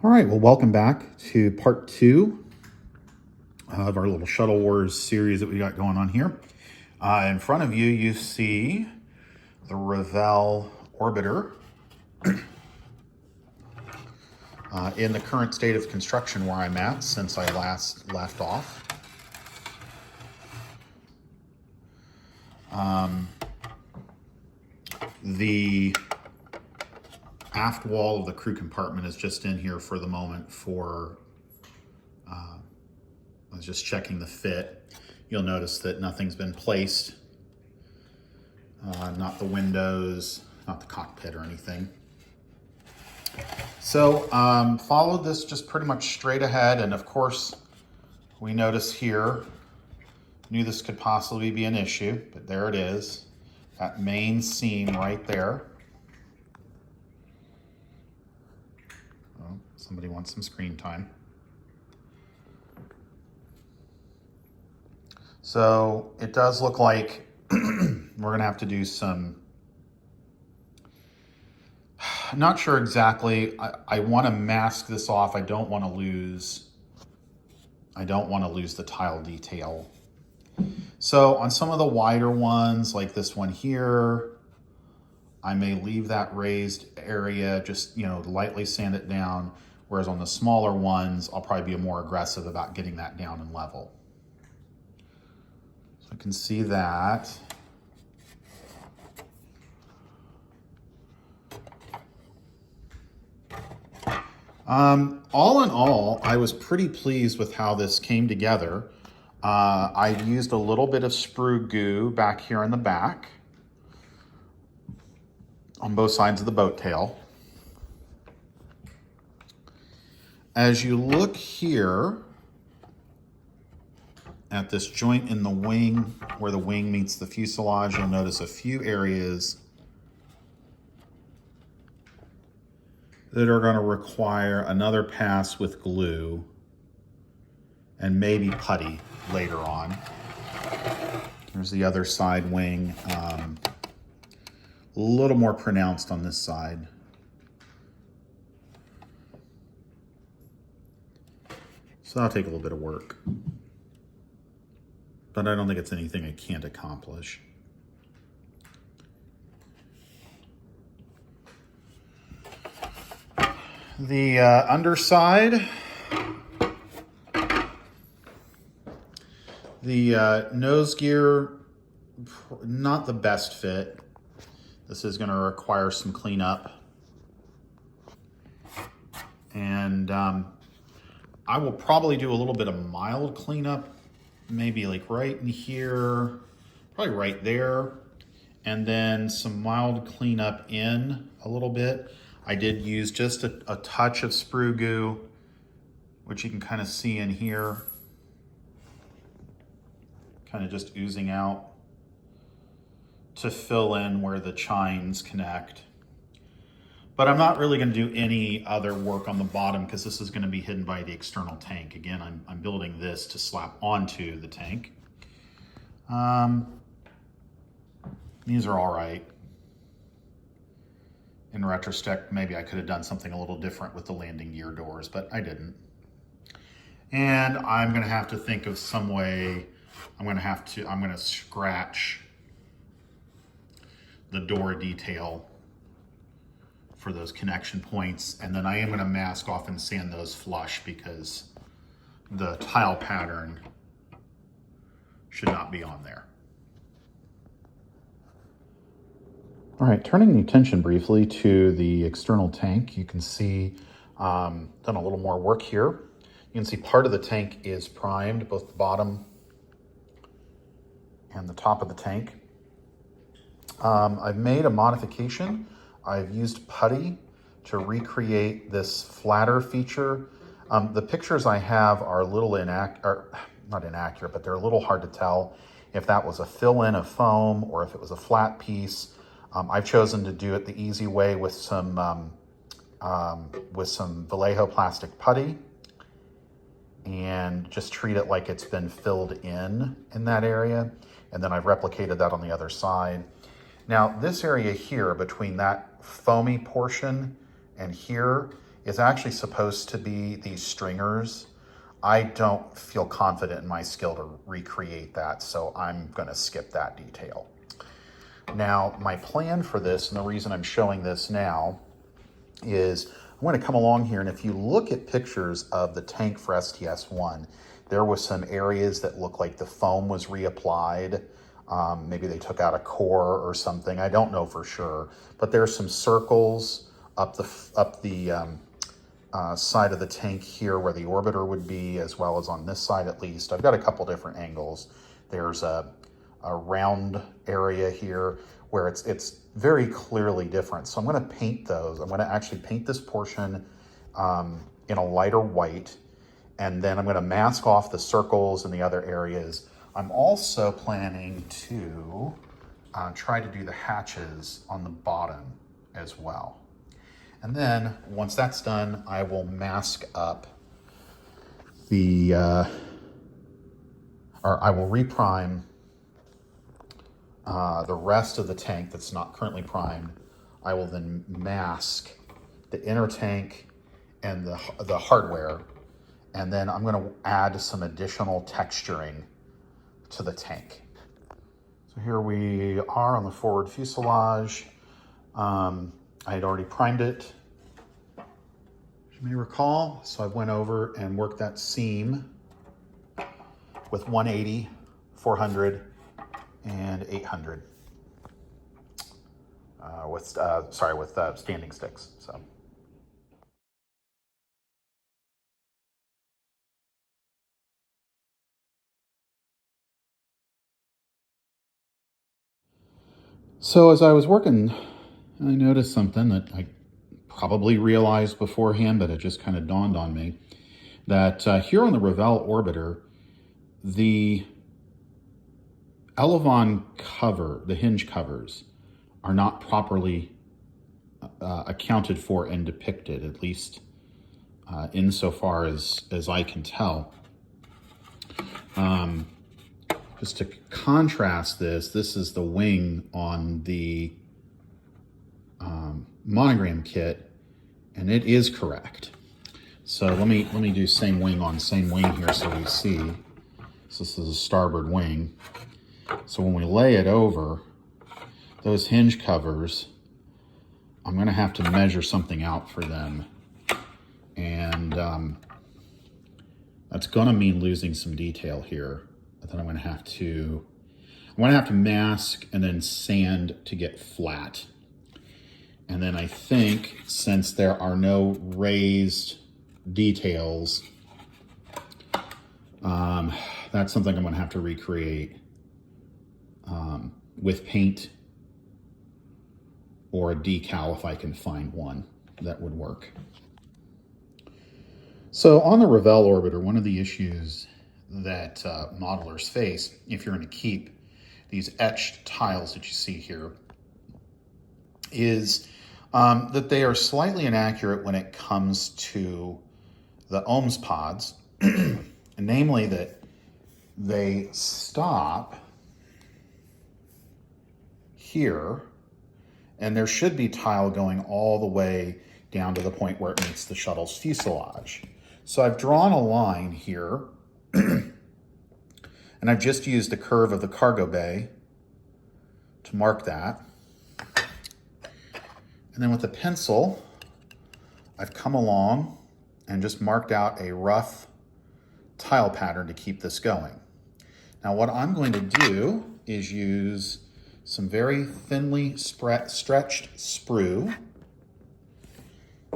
All right, well, welcome back to part 2 of our little Shuttle Wars series that we got going on here. In front of you, you see the Revell orbiter in the current state of construction where I'm at since I last left off. The aft wall of the crew compartment is just in here for the moment for I was just checking the fit. You'll notice that nothing's been placed, not the windows, not the cockpit or anything. So followed this just pretty much straight ahead, and of course we notice here, knew this could possibly be an issue, but there it is, that main seam right there. Oh, somebody wants some screen time. So it does look like we're gonna have to do some, not sure exactly. I want to mask this off. I don't want to lose the tile detail. So on some of the wider ones, like this one here, I may leave that raised area, just, lightly sand it down. Whereas on the smaller ones, I'll probably be more aggressive about getting that down and level. So I can see that. All in all, I was pretty pleased with how this came together. I've used a little bit of sprue goo back here in the back on both sides of the boat tail. As you look here at this joint in the wing, where the wing meets the fuselage, you'll notice a few areas that are going to require another pass with glue and maybe putty later on. There's the other side wing, a little more pronounced on this side. So that'll take a little bit of work, but I don't think it's anything I can't accomplish. The underside, the nose gear, not the best fit. This is going to require some cleanup. And I will probably do a little bit of mild cleanup, maybe like right in here, probably right there. And then some mild cleanup in a little bit. I did use just a touch of sprue goo, which you can kind of see in here, kind of just oozing out to fill in where the chines connect. But I'm not really going to do any other work on the bottom because this is going to be hidden by the external tank. Again, I'm building this to slap onto the tank. These are all right. In retrospect, maybe I could have done something a little different with the landing gear doors, but I didn't. And I'm going to have to think of some way. I'm going to scratch the door detail for those connection points. And then I am going to mask off and sand those flush because the tile pattern should not be on there. All right, turning the attention briefly to the external tank, you can see done a little more work here. You can see part of the tank is primed, both the bottom and the top of the tank. I've made a modification. I've used putty to recreate this flatter feature. The pictures I have are a little not inaccurate, but they're a little hard to tell if that was a fill-in of foam or if it was a flat piece. I've chosen to do it the easy way with some Vallejo plastic putty and just treat it like it's been filled in that area. And then I've replicated that on the other side. Now this area here between that foamy portion and here is actually supposed to be these stringers. I don't feel confident in my skill to recreate that, so I'm gonna skip that detail. Now, my plan for this, and the reason I'm showing this now, is I'm gonna come along here, and if you look at pictures of the tank for STS-1, there was some areas that look like the foam was reapplied. Maybe they took out a core or something. I don't know for sure, but there's some circles up the side of the tank here where the orbiter would be, as well as on this side at least. I've got a couple different angles. There's a round area here where it's very clearly different. So I'm gonna paint those. I'm gonna actually paint this portion in a lighter white, and then I'm gonna mask off the circles and the other areas. I'm also planning to try to do the hatches on the bottom as well. And then once that's done, I will mask up the, or I will reprime the rest of the tank that's not currently primed. I will then mask the inner tank and the hardware, and then I'm going to add some additional texturing to the tank. So here we are on the forward fuselage. I had already primed it, as you may recall. So I went over and worked that seam with 180, 400, and 800 with standing sticks. So as I was working, I noticed something that I probably realized beforehand, but it just kind of dawned on me, that here on the Revell orbiter, the elevon cover, the hinge covers, are not properly accounted for and depicted, at least insofar as I can tell. Just to contrast this is the wing on the Monogram kit, and it is correct. So let me do same wing on same wing here so we see. So this is a starboard wing. So when we lay it over, those hinge covers, I'm gonna have to measure something out for them. And that's gonna mean losing some detail here. That I'm gonna have to mask and then sand to get flat. And then I think, since there are no raised details, that's something I'm gonna have to recreate with paint or a decal if I can find one that would work. So on the Revell orbiter, one of the issues that modelers face, if you're going to keep these etched tiles that you see here, is that they are slightly inaccurate when it comes to the ohms pods, namely that they stop here, and there should be tile going all the way down to the point where it meets the shuttle's fuselage. So I've drawn a line here, and I've just used the curve of the cargo bay to mark that. And then with a pencil, I've come along and just marked out a rough tile pattern to keep this going. Now what I'm going to do is use some very thinly stretched sprue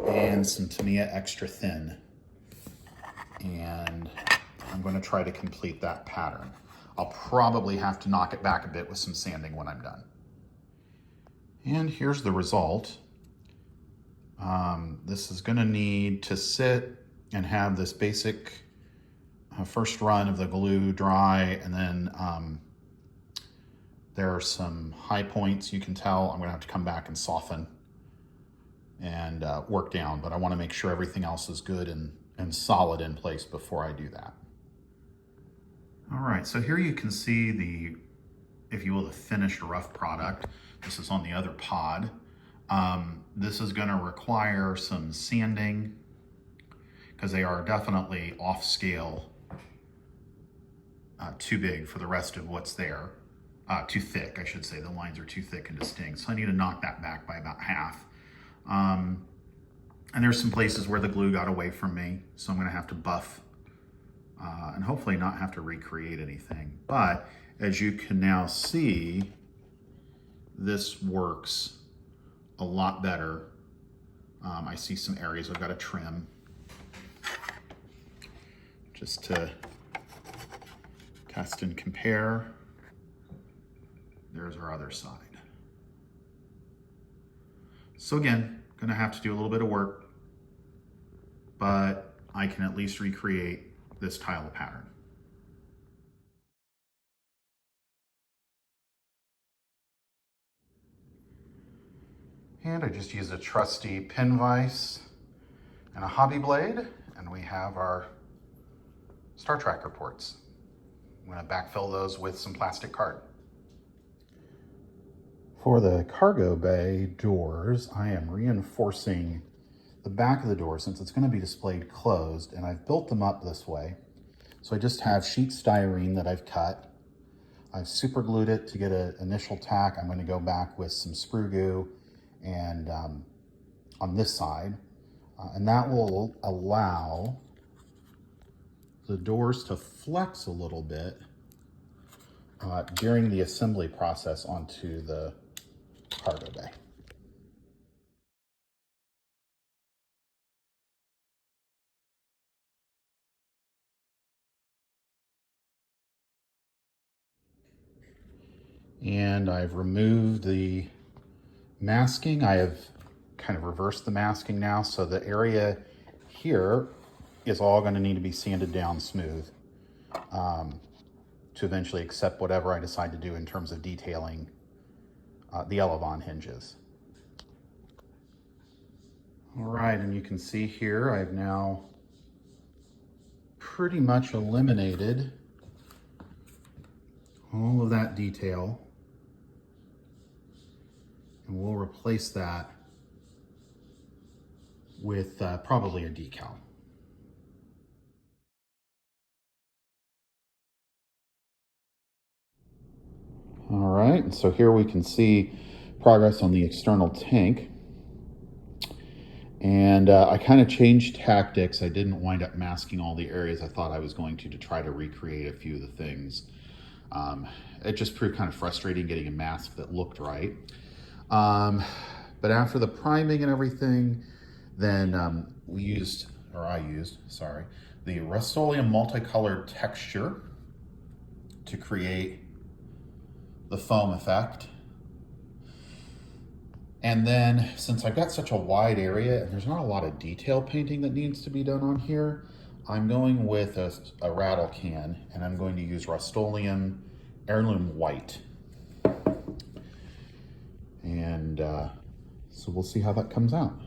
and some Tamiya extra thin. And I'm going to try to complete that pattern. I'll probably have to knock it back a bit with some sanding when I'm done. And here's the result. This is going to need to sit and have this basic first run of the glue dry, and then there are some high points you can tell. I'm going to have to come back and soften and work down, but I want to make sure everything else is good and solid in place before I do that. All right, so here you can see the, if you will, the finished rough product. This is on the other pod. This is going to require some sanding because they are definitely off scale, too big for the rest of what's there. Too thick, I should say. The lines are too thick and distinct. So I need to knock that back by about half. And there's some places where the glue got away from me, so I'm going to have to buff and hopefully not have to recreate anything. But as you can now see, this works a lot better. I see some areas I've got to trim just to test and compare. There's our other side. So again, gonna have to do a little bit of work, but I can at least recreate this tile pattern. And I just used a trusty pin vise and a hobby blade, and we have our Star Tracker ports. I'm gonna backfill those with some plastic card. For the cargo bay doors, I am reinforcing the back of the door since it's going to be displayed closed, and I've built them up this way. So I just have sheet styrene that I've cut. I've super glued it to get an initial tack. I'm going to go back with some sprue goo and on this side, and that will allow the doors to flex a little bit during the assembly process onto the cargo bay. And I've removed the masking. I have kind of reversed the masking now, so the area here is all going to need to be sanded down smooth to eventually accept whatever I decide to do in terms of detailing the elevon hinges. All right, and you can see here I've now pretty much eliminated all of that detail, and we'll replace that with probably a decal. All right, so here we can see progress on the external tank. And I kind of changed tactics. I didn't wind up masking all the areas I thought I was going to try to recreate a few of the things. It just proved kind of frustrating getting a mask that looked right. But after the priming and everything, then I used, the Rust-Oleum multicolored texture to create the foam effect. And then, since I've got such a wide area and there's not a lot of detail painting that needs to be done on here, I'm going with a rattle can, and I'm going to use Rust-Oleum Heirloom White. And so we'll see how that comes out.